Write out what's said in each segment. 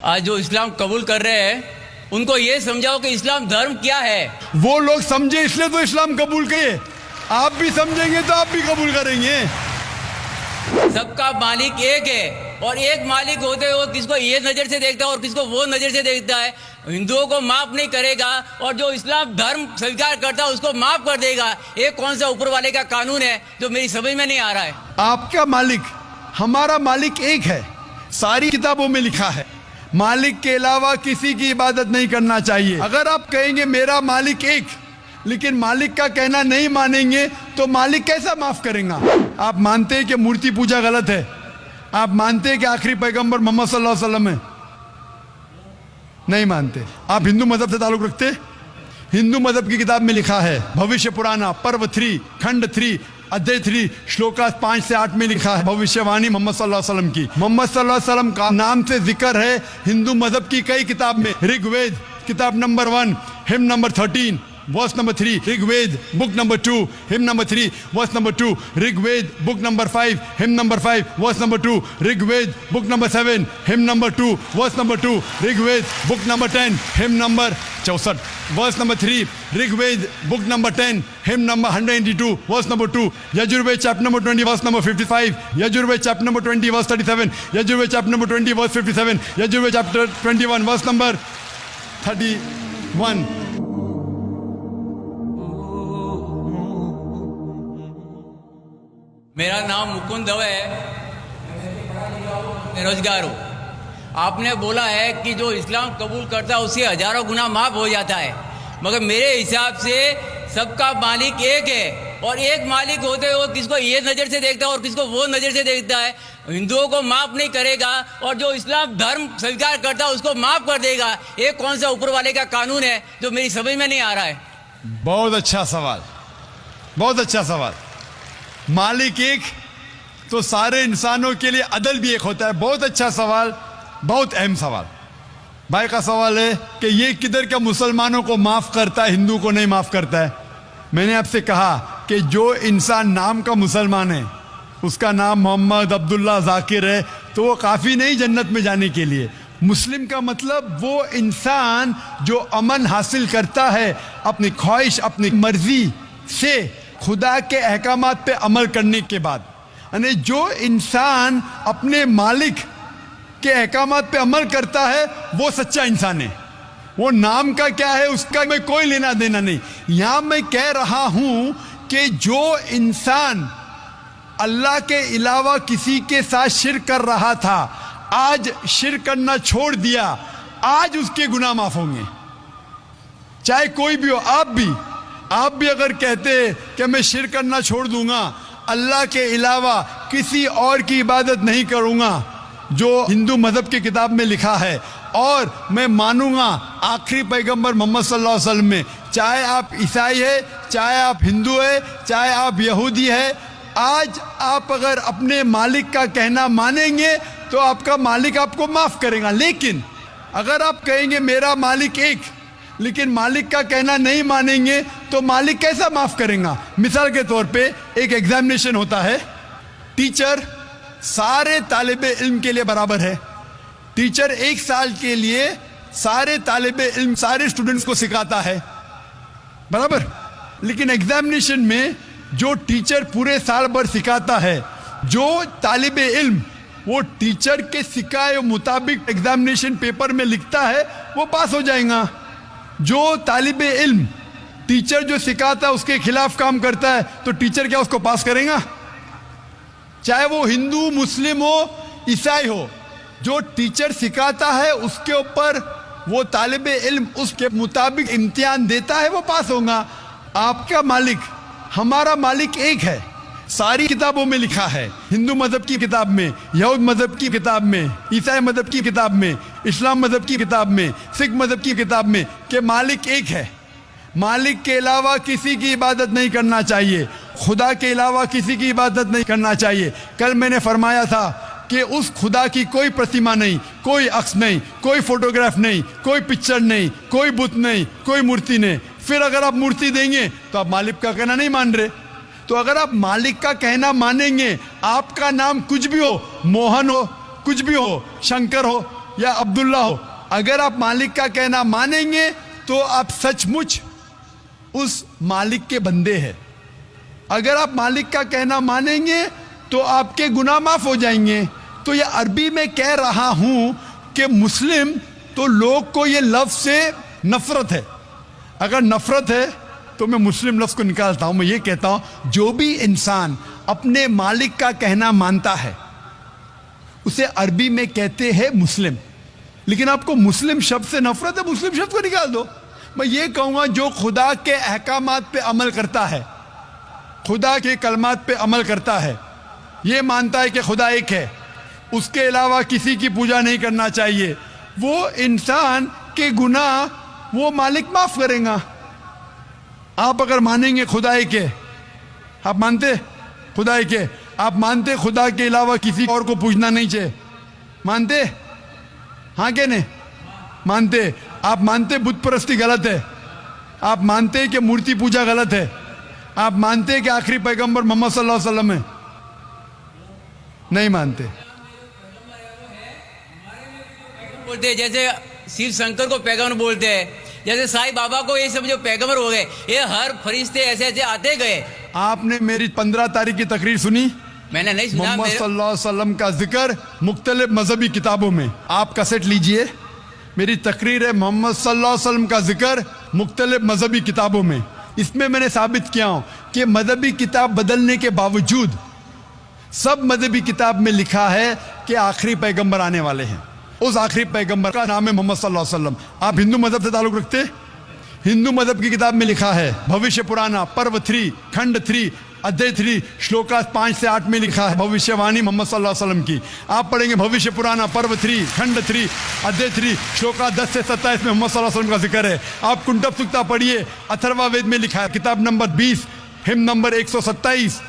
आज जो इस्लाम कबूल कर रहे हैं उनको ये समझाओ कि इस्लाम धर्म क्या है। वो लोग समझे इसलिए तो इस्लाम कबूल किए, आप भी समझेंगे तो आप भी कबूल करेंगे। सबका मालिक एक है और एक मालिक होते हुए किसको ये नज़र से देखता है और किसको वो नज़र से देखता है। हिंदुओं को माफ नहीं करेगा और जो इस्लाम धर्म स्वीकार करता है उसको माफ कर देगा। ये कौन सा ऊपर वाले का कानून है जो मेरी समझ में नहीं आ रहा है। आपका मालिक हमारा मालिक एक है, सारी किताबों में लिखा है। मालिक के अलावा किसी की इबादत नहीं करना चाहिए। अगर आप कहेंगे मेरा मालिक एक, लेकिन मालिक का कहना नहीं मानेंगे तो मालिक कैसा माफ करेगा। आप मानते हैं कि मूर्ति पूजा गलत है, आप मानते हैं कि आखिरी पैगंबर मोहम्मद सल्लल्लाहु अलैहि वसल्लम है, नहीं मानते। आप हिंदू मजहब से ताल्लुक रखते हैं। हिंदू मजहब की किताब में लिखा है, भविष्य पुराना पर्व 3 खंड 3 अध्याय 3 श्लोका 5 से 8 में लिखा है भविष्यवाणी मोहम्मद सल्लल्लाहु अलैहि वसल्लम की। मोहम्मद सल्लल्लाहु अलैहि वसल्लम का नाम से जिक्र है हिंदू मजहब की कई किताब में। ऋग्वेद किताब number 1 hymn number 13 verse number 3, Rigveda book number 2 hymn number 3 verse number 2, Rigveda book number 5 hymn number 5 verse number 2, Rigveda book number 7 hymn number 2 verse number 2, Rigveda book number 10 hymn number 64 verse number 3, Rigveda book number 10 hymn number 182 verse number 2, Yajurveda chapter number 20 verse number 55, Yajurveda chapter number 20 verse 37, Yajurveda chapter number 20 verse 57, Yajurveda chapter 21 verse number 31। मेरा नाम मुकुंद दवे है, बेरोजगार हूँ। आपने बोला है कि जो इस्लाम कबूल करता है उससे हजारों गुना माफ हो जाता है, मगर मेरे हिसाब से सबका मालिक एक है और एक मालिक होते हुए किसको ये नज़र से देखता है और किसको वो नज़र से देखता है। हिंदुओं को माफ नहीं करेगा और जो इस्लाम धर्म स्वीकार करता है उसको माफ कर देगा। ये कौन सा ऊपर वाले का कानून है जो मेरी समझ में नहीं आ रहा है। बहुत अच्छा सवाल, बहुत अच्छा सवाल। मालिक एक तो सारे इंसानों के लिए अदल भी एक होता है। बहुत अच्छा सवाल, बहुत अहम सवाल। भाई का सवाल है कि ये किधर का मुसलमानों को माफ़ करता है, हिंदू को नहीं माफ़ करता है। मैंने आपसे कहा कि जो इंसान नाम का मुसलमान है, उसका नाम मोहम्मद अब्दुल्ला जाकिर है, तो वो काफ़ी नहीं जन्नत में जाने के लिए। मुस्लिम का मतलब वो इंसान जो अमन हासिल करता है अपनी ख्वाहिश अपनी मर्जी से खुदा के अहकामात पे अमल करने के बाद। यानी जो इंसान अपने मालिक के अहकामात पे अमल करता है वो सच्चा इंसान है। वो नाम का क्या है उसका मैं कोई लेना देना नहीं। यहाँ मैं कह रहा हूँ कि जो इंसान अल्लाह के अलावा किसी के साथ शिर्क कर रहा था, आज शिर्क करना छोड़ दिया, आज उसके गुनाह माफ होंगे। चाहे कोई भी हो, आप भी अगर कहते कि मैं शिर्क करना छोड़ दूंगा, अल्लाह के अलावा किसी और की इबादत नहीं करूंगा जो हिंदू मजहब की किताब में लिखा है, और मैं मानूंगा आखिरी पैगंबर मोहम्मद सल्लल्लाहु अलैहि वसल्लम में, चाहे आप ईसाई है, चाहे आप हिंदू है, चाहे आप यहूदी है, आज आप अगर अपने मालिक का कहना मानेंगे तो आपका मालिक आपको माफ़ करेगा। लेकिन अगर आप कहेंगे मेरा मालिक एक, लेकिन मालिक का कहना नहीं मानेंगे तो मालिक कैसा माफ़ करेगा। मिसाल के तौर पे एक एग्जामिनेशन होता है, टीचर सारे तालिबे इल्म के लिए बराबर है। टीचर 1 साल के लिए सारे तालिबे इल्म सारे स्टूडेंट्स को सिखाता है, बराबर। लेकिन एग्जामिनेशन में जो टीचर पूरे साल भर सिखाता है, जो तालिबे इल्म वो टीचर के सिखाए मुताबिक एग्जामिनेशन पेपर में लिखता है वो पास हो जाएगा। जो तालिबे इल्म टीचर जो सिखाता है उसके खिलाफ काम करता है तो टीचर क्या उसको पास करेगा। चाहे वो हिंदू मुस्लिम हो ईसाई हो, जो टीचर सिखाता है उसके ऊपर वो तालिबे इल्म उसके मुताबिक इम्तिहान देता है वो पास होगा। आपका मालिक हमारा मालिक एक है, सारी किताबों में लिखा है। हिंदू मजहब की किताब में, यहूद मजहब की किताब में, ईसाई मजहब की किताब में, इस्लाम मजहब की किताब में, सिख मजहब की किताब में कि मालिक एक है। मालिक के अलावा किसी की इबादत नहीं करना चाहिए, खुदा के अलावा किसी की इबादत नहीं करना चाहिए। कल मैंने फरमाया था कि उस खुदा की कोई प्रतिमा नहीं, कोई अक्स नहीं, कोई फोटोग्राफ नहीं, कोई पिक्चर नहीं, कोई बुत नहीं, कोई मूर्ति नहीं। फिर अगर आप मूर्ति देंगे तो आप मालिक का कहना नहीं मान रहे। तो अगर आप मालिक का कहना मानेंगे, आपका नाम कुछ भी हो, मोहन हो, कुछ भी हो, शंकर हो, या अब्दुल्ला हो, अगर आप मालिक का कहना मानेंगे तो आप सचमुच उस मालिक के बंदे हैं। अगर आप मालिक का कहना मानेंगे तो आपके गुनाह माफ हो जाएंगे। तो ये अरबी में कह रहा हूं कि मुस्लिम तो लोग को ये लफ्ज से नफरत है। अगर नफरत है तो मैं मुस्लिम लफ्ज को निकालता हूं, मैं ये कहता हूं जो भी इंसान अपने मालिक का कहना मानता है उसे अरबी में कहते हैं मुस्लिम। लेकिन आपको मुस्लिम शब्द से नफरत है, मुस्लिम शब्द को निकाल दो। मैं ये कहूंगा जो खुदा के अहकामात पे अमल करता है, खुदा के कलमात पे अमल करता है, ये मानता है कि खुदा एक है, उसके अलावा किसी की पूजा नहीं करना चाहिए, वो इंसान के गुनाह वो मालिक माफ करेगा। आप अगर मानेंगे खुदा एक है, आप मानते खुदा एक है, आप मानते खुदा के अलावा किसी और को पूजना नहीं चाहिए, मानते? हाँ के नहीं मानते? आप मानते बुत परस्ती गलत है, आप मानते कि मूर्ति पूजा गलत है, आप मानते कि आखिरी पैगंबर मोहम्मद सल्लल्लाहु अलैहि वसल्लम है? नहीं मानते। बोलते हैं जैसे शिव शंकर को पैगंबर बोलते हैं, जैसे साईं बाबा को ये सब जो पैगंबर हो गए, ये हर फरिश्ते ऐसे ऐसे आते गए। आपने मेरी 15 तारीख की तकरीर सुनी? मैंने नहीं सुना। मोहम्मद सल्लल्लाहु अलैहि वसल्लम का जिक्र मुख्तलिफ मजहबी किताबों में, आप कैसेट लीजिए, मेरी तकरीर है मोहम्मद सल्लल्लाहु अलैहि वसल्लम का जिक्र मुख्तलिफ मजहबी किताबों में। इसमें मैंने साबित किया हूं कि मजहबी किताब बदलने के बावजूद सब मजहबी किताब में लिखा है कि आखिरी पैगंबर आने वाले हैं। उस आखिरी पैगंबर का नाम है मोहम्मद सल्लल्लाहु अलैहि वसल्लम। आप हिंदू मजहब से ताल्लुक रखते? हिंदू मजहब की किताब में लिखा है, भविष्य पुराना पर्व 3 खंड 3 अध्याय 3 श्लोका 5 से 8 में लिखा है भविष्यवाणी मोहम्मद सल्लल्लाहु अलैहि वसल्लम की। आप पढ़ेंगे भविष्य पुराना पर्व 3 खंड 3 अध्याय 3 श्लोका 10 से 27 में मोहम्मद सल्लल्लाहु अलैहि वसल्लम का जिक्र है। आप कुंटब सुक्ता पढ़िए, अथर्वा वेद में लिखा है, किताब number 20 him number 127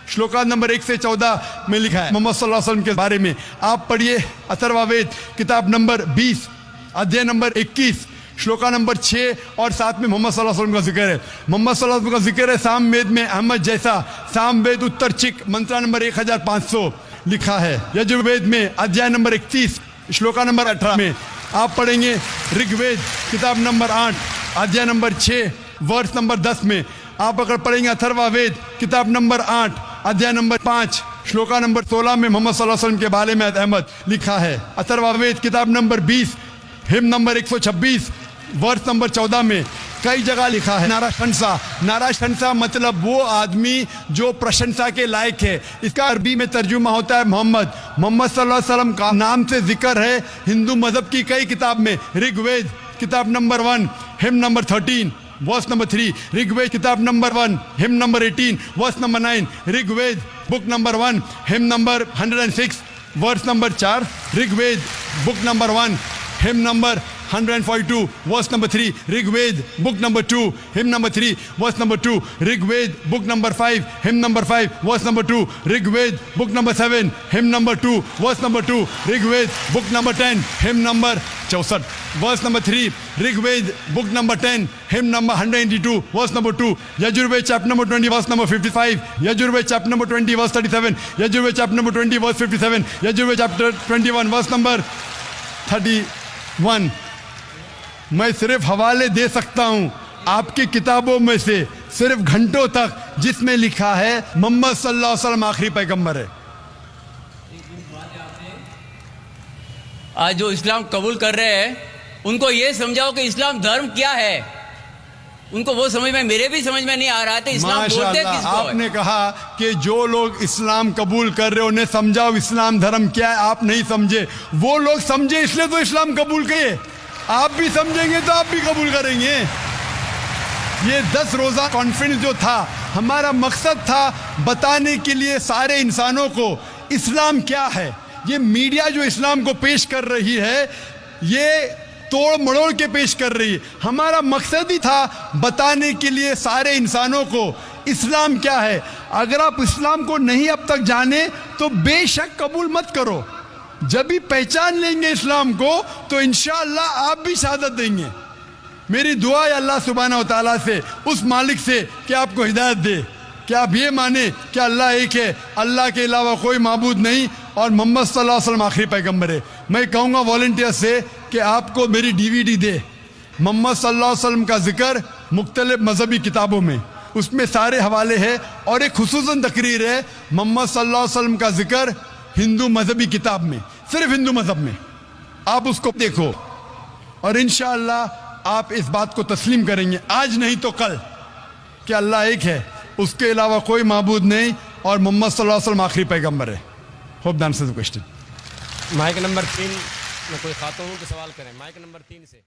shloka number 1 से 14 में लिखा है मोहम्मद सल्लल्लाहु अलैहि वसल्लम के बारे में। आप पढ़िए अथर्वा वेद किताब नंबर 20 अध्याय नंबर 21 श्लोका नंबर 6 और 7 में मोहम्मद सल्लल्लाहु अलैहि वसल्लम का जिक्र है। मोहम्मद सल्लल्लाहु अलैहि वसल्लम का जिक्र है साम वेद में अहमद जैसा, साम वेद उत्तर चिक मंत्रा नंबर 1500 लिखा है। यजुर्वेद में अध्याय नंबर 31 श्लोका नंबर 18 में। आप पढ़ेंगे ऋग्वेद किताब नंबर 8 अध्याय नंबर 6 वर्ष नंबर 10 में। आप अगर पढ़ेंगे अथर्वा वेद किताब नंबर 8 अध्याय नंबर 5 श्लोका नंबर 16 में मोहम्मद सल्लल्लाहु अलैहि वसल्लम के बारे में अहमद लिखा है। अथर्वा वेद किताब नंबर 20 हिम नंबर 126 वर्ष नंबर 14 में कई जगह लिखा है नाराशंसा। नाराशंसा मतलब वो आदमी जो प्रशंसा के लायक है। इसका अरबी में तर्जुमा होता है मोहम्मद। मोहम्मद सल्लल्लाहु अलैहि वसल्लम का नाम से जिक्र है हिंदू मजहब की कई किताब में। ऋग्वेद किताब number 1 hymn number 13 verse number 3, Rigveda किताब number 1 hymn number 18 verse number 9, Rigveda book number 1 hymn number 106 verse number 4, Rigveda book number 1 hymn number 142 verse number 3, Rigveda book number 2 hymn number 3 verse number 2, Rigveda book number 5 hymn number 5 verse number 2, Rigveda book number 7 hymn number 2 verse number 2, Rigveda book number 10 hymn number 64 verse number 3, Rigveda book number 10 hymn number 182 verse number 2, Yajurveda chapter number 20 verse number 55, Yajurveda chapter number 20 verse 37, Yajurveda chapter number 20 verse 57, Yajurveda chapter 21 verse number 31। मैं सिर्फ हवाले दे सकता हूं आपकी किताबों में से सिर्फ घंटों तक जिसमें लिखा है मोहम्मद सल्लल्लाहु अलैहि वसल्लम आखिरी पैगंबर है। आज जो इस्लाम कबूल कर रहे हैं उनको ये समझाओ कि इस्लाम धर्म क्या है। उनको वो समझ में, मेरे भी समझ में नहीं आ रहा था इस्लाम बोलते किसको है। आपने कहा कि जो लोग इस्लाम कबूल कर रहे हो उन्हें समझाओ इस्लाम धर्म क्या है। आप नहीं समझे, वो लोग समझे इसलिए तो इस्लाम कबूल किए। आप भी समझेंगे तो आप भी कबूल करेंगे। ये 10 रोज़ा कॉन्फ्रेंस जो था, हमारा मकसद था बताने के लिए सारे इंसानों को इस्लाम क्या है। ये मीडिया जो इस्लाम को पेश कर रही है ये तोड़ मड़ोड़ के पेश कर रही है। हमारा मकसद ही था बताने के लिए सारे इंसानों को इस्लाम क्या है। अगर आप इस्लाम को नहीं अब तक जाने तो बेशक कबूल मत करो। जब भी पहचान लेंगे इस्लाम को तो इंशाअल्लाह आप भी शहादत देंगे। मेरी दुआ है अल्लाह सुब्हानहू व तआला से, उस मालिक से कि आपको हिदायत दे कि आप ये माने कि अल्लाह एक है, अल्लाह के अलावा कोई माबूद नहीं और मोहम्मद सल्लल्लाहु अलैहि वसल्लम आखिरी पैगंबर है। मैं कहूँगा वॉलंटियर से कि आपको मेरी डीवीडी दे, मोहम्मद सल्लल्लाहु अलैहि वसल्लम का जिक्र मुख्तलिफ मजहबी किताबों में, उसमें सारे हवाले हैं। और एक खुसूसन तकरीर है मोहम्मद सल्लल्लाहु अलैहि वसल्लम का जिक्र हिंदू मजहबी किताब में, सिर्फ हिंदू मजहब में। आप उसको देखो और इंशाअल्लाह आप इस बात को तस्लीम करेंगे, आज नहीं तो कल, कि अल्लाह एक है, उसके अलावा कोई माबूद नहीं, और मोहम्मद सल्लल्लाहु अलैहि वसल्लम आखिरी पैगंबर है। Hope the answer the question. Mike number 3 में कोई खातून के सवाल करें, माइक नंबर 3 से।